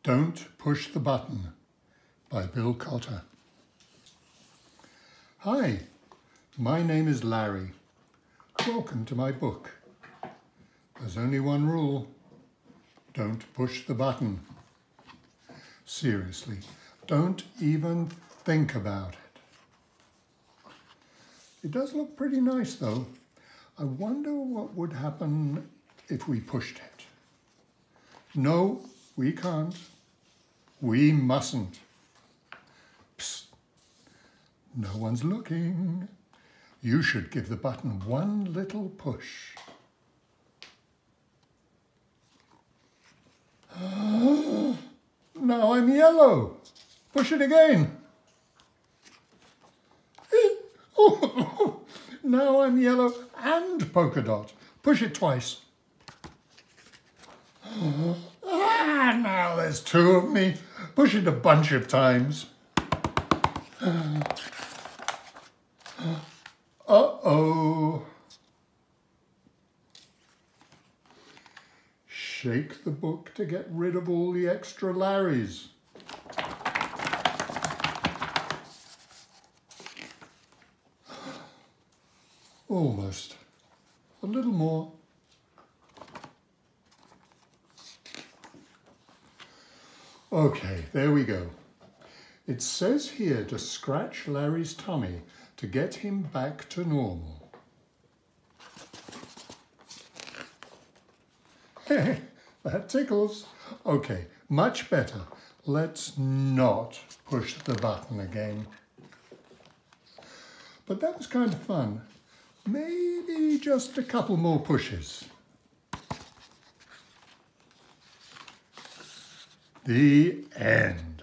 Don't Push the Button by Bill Cotter. Hi, my name is Larry. Welcome to my book. There's only one rule. Don't push the button. Seriously, don't even think about it. It does look pretty nice though. I wonder what would happen if we pushed it. No, we can't. We mustn't. Psst. No one's looking. You should give the button one little push. Now I'm yellow. Push it again. Now I'm yellow and polka dot. Push it twice. Now there's two of me. Push it a bunch of times. Uh-oh. Shake the book to get rid of all the extra Larrys. Almost. A little more. Okay, there we go. It says here to scratch Larry's tummy to get him back to normal. That tickles. Okay, much better. Let's not push the button again. But that was kind of fun. Maybe just a couple more pushes. The end.